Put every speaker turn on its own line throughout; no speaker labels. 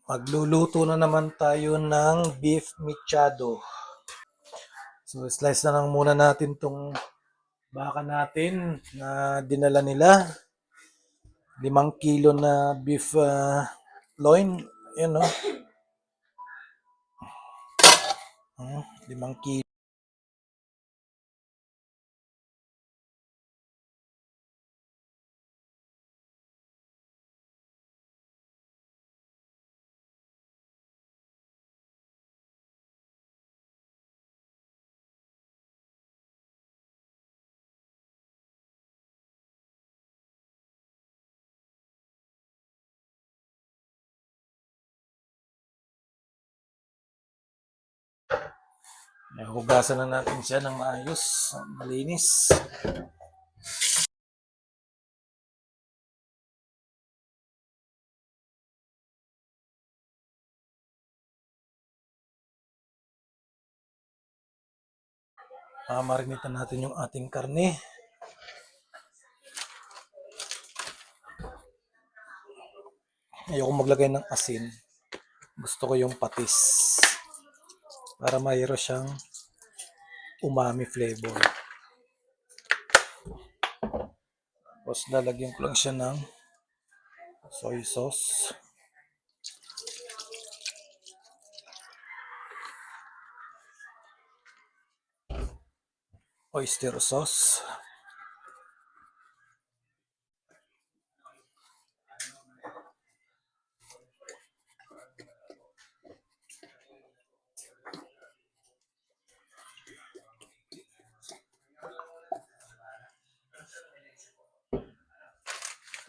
Magluluto na naman tayo ng beef mechado. So, slice na lang muna natin tong baka natin na dinala nila. 5 kilo na beef loin. Ayan, no? 5 kilo. Hugasan na natin siya ng maayos, malinis. Marinitan natin yung ating karne. Ayoko maglagay ng asin. Gusto ko yung patis. Para mayroon siyang umami flavor. Tapos lalagyan ko lang siya ng soy sauce. Oyster sauce.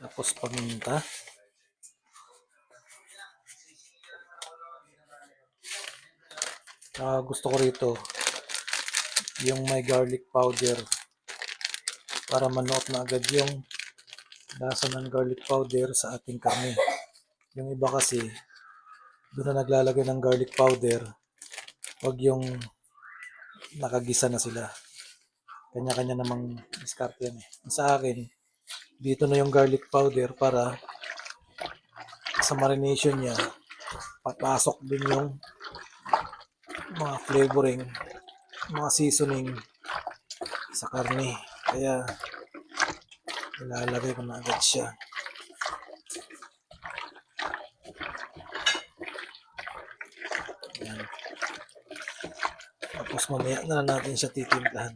Tapos paminta. Gusto ko rito yung may garlic powder para manuot na agad yung lasa ng garlic powder sa ating karne. Yung iba kasi doon na naglalagay ng garlic powder, wag yung nakagisa na sila. Kanya-kanya namang diskarte yan eh. Sa akin, dito na yung garlic powder para sa marination niya, papasok din yung mga flavoring, mga seasoning sa karne. Kaya ilalagay ko na agad siya. Ayan. Tapos mamaya na natin siya titimplahan.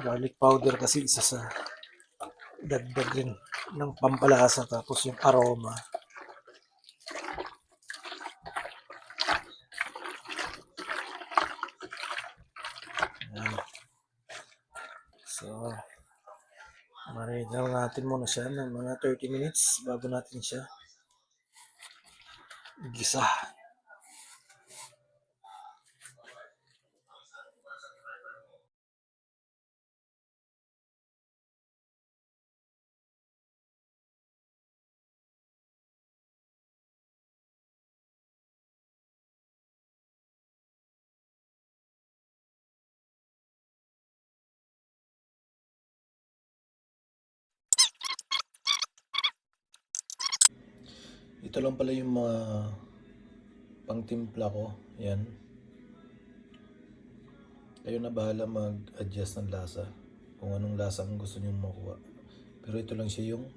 Garlic powder kasi isa sa dagdag rin ng pampalasa, tapos yung aroma. Ayan. So, marinate natin muna siya ng mga 30 minutes bago natin siya gisa. Ito lang pala yung mga pangtimpla ko. Yan. Kayo na bahala mag-adjust ng lasa. Kung anong lasa ang gusto nyo makuha. Pero ito lang siya yung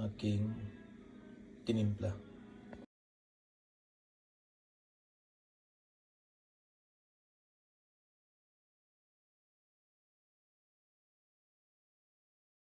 aking tinimpla.